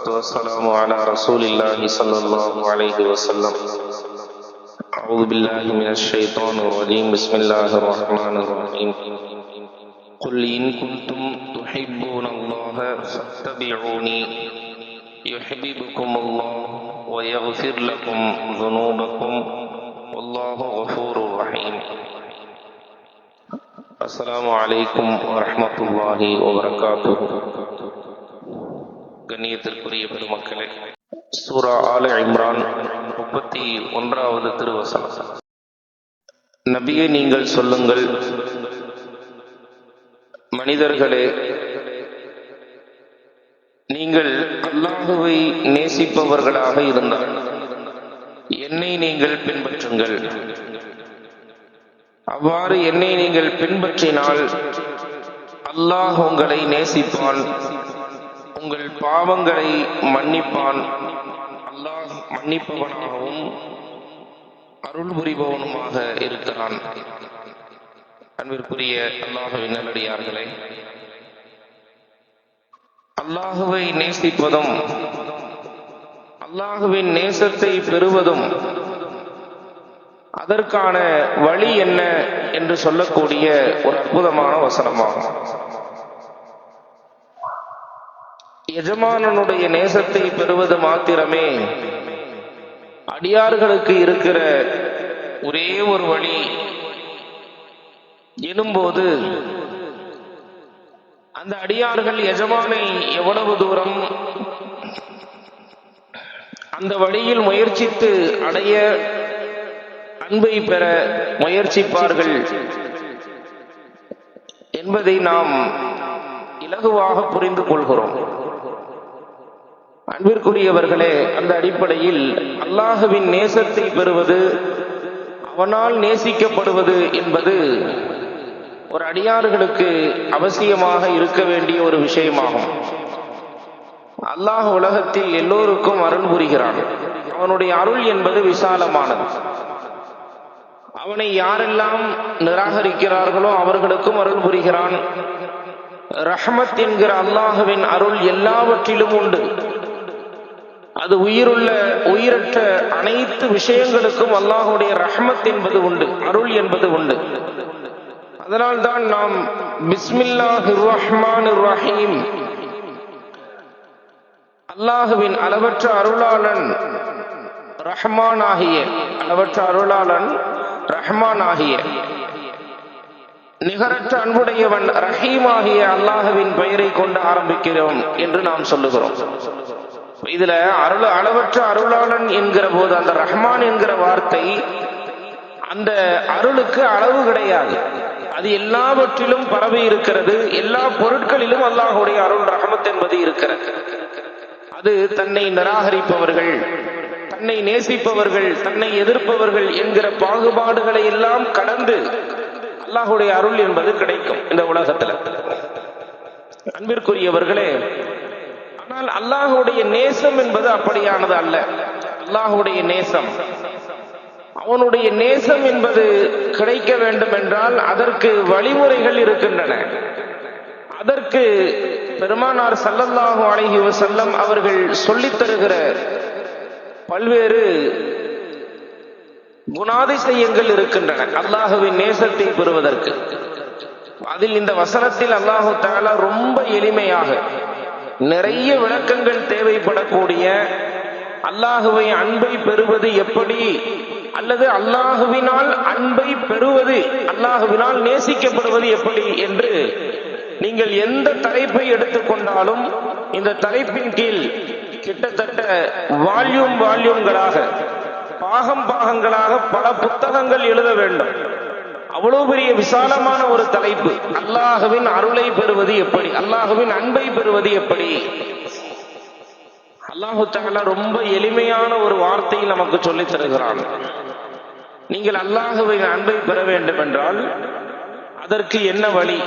والصلاة والسلام على رسول الله صلى الله عليه وسلم. أعوذ بالله من الشيطان الرجيم. بسم الله الرحمن الرحيم. قل إن كنتم تحبون الله فاتبعوني يحببكم الله ويغفر لكم ذنوبكم والله غفور رحيم. السلام عليكم ورحمة الله وبركاته. கண்ணியத்திற்குரிய பெருமக்களே, சூரா ஆல இம்ரான் 31வது திருவசனம். நபியே, நீங்கள் சொல்லுங்கள், மனிதர்களே, நீங்கள் அல்லாஹுவை நேசிப்பவர்களாக இருந்தால் என்னை நீங்கள் பின்பற்றுங்கள். அவ்வாறு என்னை நீங்கள் பின்பற்றினால் அல்லாஹ் உங்களை நேசிப்பான், உங்கள் பாவங்களை மன்னிப்பான். அல்லாஹ் மன்னிப்பவனாகவும் அருள் புரிபவனுமாக இருக்கிறான். அன்பிற்குரிய அல்லாஹ்வின் நல்லடியார்களே, அல்லாஹுவை நேசிப்பதும் அல்லாஹுவின் நேசத்தை பெறுவதும் அதற்கான வழி என்ன என்று சொல்லக்கூடிய ஒரு அற்புதமான வசனமாகும். எஜமானனுடைய நேசத்தை பெறுவது மாத்திரமே அடியார்களுக்கு இருக்கிற ஒரே ஒரு வழி எனும்போது, அந்த அடியார்கள் எஜமானை எவ்வளவு தூரம் அந்த வழியில் முயற்சித்து அடைய அன்பை பெற முயற்சிப்பார்கள் என்பதை நாம் இலகுவாக புரிந்து கொள்கிறோம். அன்பிற்குரியவர்களே, அந்த அடிப்படையில் அல்லாஹுவின் நேசத்தை பெறுவது, அவனால் நேசிக்கப்படுவது என்பது ஒரு அடியார்களுக்கு அவசியமாக இருக்க வேண்டிய ஒரு விஷயமாகும். அல்லாஹ் உலகத்தில் எல்லோருக்கும் அருள் புரிகிறான். அவனுடைய அருள் என்பது விசாலமானது. அவனை யாரெல்லாம் நிராகரிக்கிறார்களோ அவர்களுக்கும் அருள் புரிகிறான். ரஹ்மத் என்கிற அல்லாஹுவின் அருள் எல்லாவற்றிலும் உண்டு. அது உயிருள்ள உயிரற்ற அனைத்து விஷயங்களுக்கும் அல்லாஹுடைய ரஹ்மத் என்பது உண்டு, அருள் என்பது உண்டு. அதனால்தான் நாம் பிஸ்மில்லாஹிர் ரஹ்மானிர் ரஹீம், அல்லாஹுவின் அளவற்ற அருளாளன் ரஹ்மான் ஆகிய, அளவற்ற அருளாளன் ரஹ்மான் ஆகிய, நிகரற்ற அன்புடையவன் ரஹீம் ஆகிய அல்லாஹுவின் பெயரை கொண்டு ஆரம்பிக்கிறோம் என்று நாம் சொல்லுகிறோம். இதுல அளவற்ற அருளாளன் என்கிற போது அந்த ரஹ்மான் என்கிற வார்த்தை, அந்த அருளுக்கு அளவு கிடையாது. அது எல்லாவற்றிலும் பரவி இருக்கிறது. எல்லா பொருட்களிலும் அல்லாஹுடைய அருள் ரஹ்மத் என்பது இருக்கிறது. அது தன்னை நிராகரிப்பவர்கள், தன்னை நேசிப்பவர்கள், தன்னை எதிர்ப்பவர்கள் என்கிற பாகுபாடுகளை எல்லாம் கடந்து அல்லாஹுடைய அருள் என்பது கிடைக்கும் இந்த உலகத்துல. அன்பிற்குரியவர்களே, ஆனால் அல்லாஹுடைய நேசம் என்பது அப்படியானது அல்ல. அல்லாஹுடைய நேசம், அவனுடைய நேசம் என்பது கிடைக்க வேண்டும் என்றால் அதற்கு வழிமுறைகள் இருக்கின்றன. அதற்கு பெருமானார் ஸல்லல்லாஹு அலைஹி வஸல்லம் அவர்கள் சொல்லித் தருகிற பல்வேறு குணாதிசயங்கள் இருக்கின்றன அல்லாஹுவின் நேசத்தை பெறுவதற்கு. அதில் இந்த வசனத்தில் அல்லாஹு தஆலா ரொம்ப எளிமையாக, நிறைய விளக்கங்கள் தேவைப்படக்கூடிய, அல்லாஹுவை அன்பை பெறுவது எப்படி, அல்லது அல்லாஹுவினால் அன்பை பெறுவது, அல்லாஹுவினால் நேசிக்கப்படுவது எப்படி என்று நீங்கள் எந்த தலைப்பை எடுத்துக்கொண்டாலும் இந்த தலைப்பின் கீழ் கிட்டத்தட்ட வால்யூம்களாக, பாகங்களாக பல புத்தகங்கள் எழுத வேண்டும். அவ்வளவு பெரிய விசாலமான ஒரு தலைப்பு. அல்லாஹுவின் அருளை பெறுவது எப்படி, அல்லாஹுவின் அன்பை பெறுவது எப்படி. அல்லாஹு தஆலா ரொம்ப எளிமையான ஒரு வார்த்தையை நமக்கு சொல்லித் தருகிறான். நீங்கள் அல்லாஹுவின் அன்பை பெற வேண்டும் என்றால் அதற்கு என்ன வழி?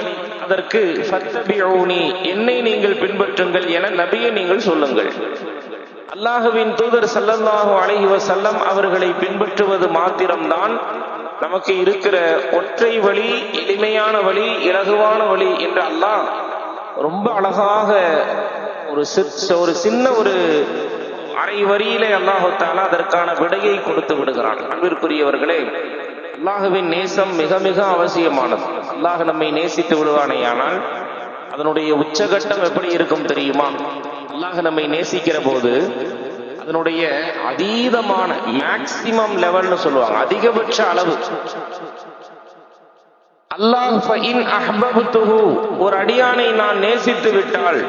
அதற்கு ஃபத்தபிஊனி, என்னை நீங்கள் பின்பற்றுங்கள் என நபியை நீங்கள் சொல்லுங்கள். அல்லாஹுவின் தூதர் ஸல்லல்லாஹு அலைஹி வஸல்லம் அவர்களை பின்பற்றுவது மாத்திரம்தான் நமக்கு இருக்கிற ஒற்றை வழி, எளிமையான வழி, இலகுவான வழி என்று அல்லாஹ் ரொம்ப அழகாக ஒரு சின்ன ஒரு அரை வரியிலே அல்லாஹு தஆலா அதற்கான விடையை கொடுத்து விடுகிறான். அன்பிற்குரியவர்களே, அல்லாஹுவின் நேசம் மிக மிக அவசியமானது. அல்லாஹ் நம்மை நேசித்து விடுவானேயானால் அதனுடைய உச்சகட்டம் எப்படி இருக்கும் தெரியுமா? அல்லாஹ் நம்மை நேசிக்கிற போது அதனுடைய அதீதமான மேக்சிமம் லெவல்னு சொல்லுவாங்க, அதிகபட்ச அளவு. அல்லாஹ் ஃபஇன் அஹ்பப்துஹு, ஒரு அடியானை நான் நேசித்து விட்டால்,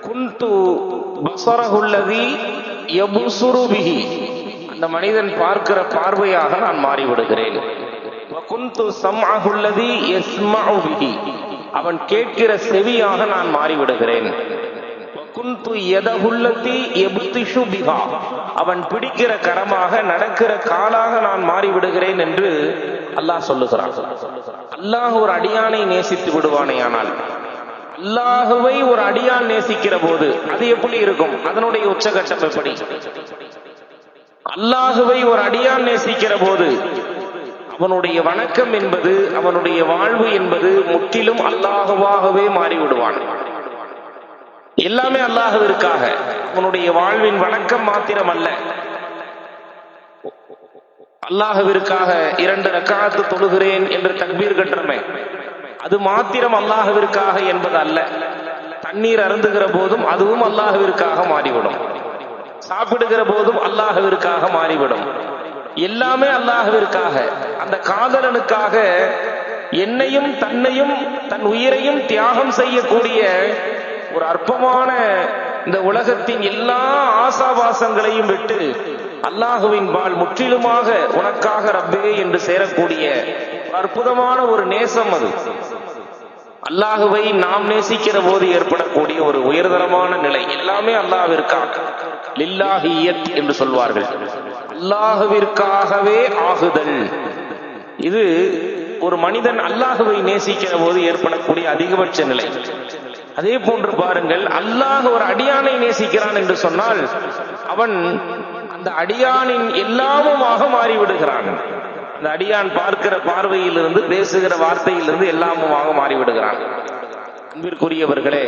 குன்து பஸரஹுல்லதி யபுசுரு பிஹி, அந்த மனிதன் பார்க்கிற பார்வையாக நான் மாறிவிடுகிறேன். வகுன்து ஸம்அஹுல்லதி யஸ்மஉ பிஹி, அவன் கேட்கிற செவியாக நான் மாறிவிடுகிறேன். வகுன்து யதஹுல்லதி யப்திஷு பிஹா, அவன் பிடிக்கிற கரமாக நடக்கிற காலாக நான் மாறிவிடுகிறேன் என்று அல்லாஹ் சொல்லுகிறான். அல்லாஹ் ஒரு அடியானை நேசித்து விடுவானேயானால், அல்லாஹுவை ஒரு அடியான் நேசிக்கிற போது அது எப்படி இருக்கும்? அதனுடைய உச்சகட்டம் எப்படி? அல்லாஹுவை ஒரு அடியான் நேசிக்கிற போது அவனுடைய வணக்கம் என்பது, அவனுடைய வாழ்வு என்பது முற்றிலும் அல்லாஹுவாகவே மாறிவிடுவான். எல்லாமே அல்லாஹுவிற்காக. அவனுடைய வாழ்வின் வணக்கம் மாத்திரம் அல்ல, அல்லாஹுவிற்காக 2 ரக்காத்து தொழுகிறேன் என்று தக்பீர் கட்டுறமே, அது மாத்திரம் அல்லாஹுவிற்காக என்பது அல்ல. தண்ணீர் அருந்துகிற போதும் அதுவும் அல்லாஹுவிற்காக மாறிவிடும். சாப்பிடுகிற போதும் அல்லாஹுவிற்காக மாறிவிடும். எல்லாமே அல்லாஹுவிற்காக. அந்த காதலனுக்காக என்னையும் தன்னையும் தன் உயிரையும் தியாகம் செய்யக்கூடிய ஒரு அற்பமான இந்த உலகத்தின் எல்லா ஆசாபாசங்களையும் விட்டு அல்லாஹுவின் பால் முற்றிலுமாக உனக்காக ரப்பே என்று சேரக்கூடிய அற்புதமான ஒரு நேசம் அது. அல்லாஹுவை நாம் நேசிக்கிற போது ஏற்படக்கூடிய ஒரு உயர்தரமான நிலை. எல்லாமே அல்லாஹ்விற்காக, லில்லாஹியத் என்று சொல்வார்கள், அல்லாஹுவிற்காகவே ஆகுதல். இது ஒரு மனிதன் அல்லாஹுவை நேசிக்கிற போது ஏற்படக்கூடிய அதிகபட்ச நிலை. அதே போன்று பாருங்கள், அல்லாஹ் ஒரு அடியானை நேசிக்கிறான் என்று சொன்னால் அவன் அந்த அடியானின் எல்லாமுமாக மாறிவிடுகிறான். அந்த அடியான் பார்க்கிற பார்வையிலிருந்து, பேசுகிற வார்த்தையிலிருந்து எல்லாமுமாக மாறிவிடுகிறான். அன்பிற்குரியவர்களே,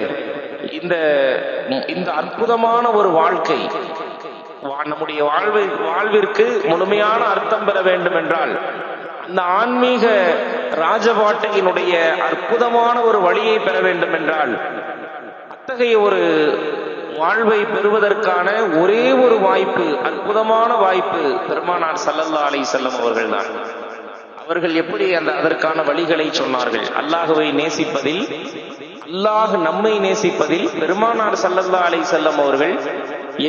இந்த அற்புதமான ஒரு வாழ்க்கை, நம்முடைய வாழ்விற்கு முழுமையான அர்த்தம் பெற வேண்டும் என்றால், அந்த ஆன்மீக ராஜபாட்டையினுடைய அற்புதமான ஒரு வழியை பெற வேண்டும் என்றால், அத்தகைய ஒரு வாழ்வை பெறுவதற்கான ஒரே ஒரு வாய்ப்பு, அற்புதமான வாய்ப்பு பெருமானார் ஸல்லல்லாஹு அலைஹி வஸல்லம் அவர்கள்தான். அவர்கள் எப்படி அதற்கான வழிகளை சொன்னார்கள்? அல்லாஹுவை நேசிப்பதில், அல்லாஹ் நம்மை நேசிப்பதில் பெருமானார் ஸல்லல்லாஹு அலைஹி வஸல்லம் அவர்கள்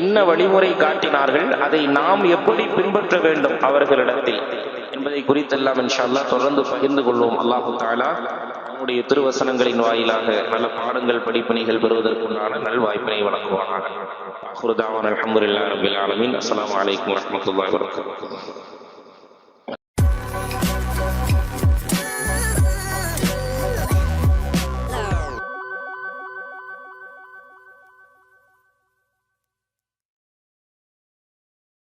என்ன வழிமுறை காட்டினார்கள், அதை நாம் எப்படி பின்பற்ற வேண்டும் அவர்களிடத்தில் என்பதை குறித்தெல்லாம் இன்ஷா அல்லாஹ் தொடர்ந்து பகிர்ந்து கொள்வோம். அல்லாஹு தஆலா நம்முடைய திருவசனங்களின் வாயிலாக நல்ல பாடங்கள், படிப்பணிகள் பெறுவதற்குண்டான நல்வாய்ப்பினை வழங்குவானாக. ஆகிரு தாவானா அல்ஹம்துலில்லாஹி ரப்பில் ஆலமீன். அஸ்ஸலாமு அலைக்கும் வரஹ்மத்துல்லாஹி வபரகாத்துஹு.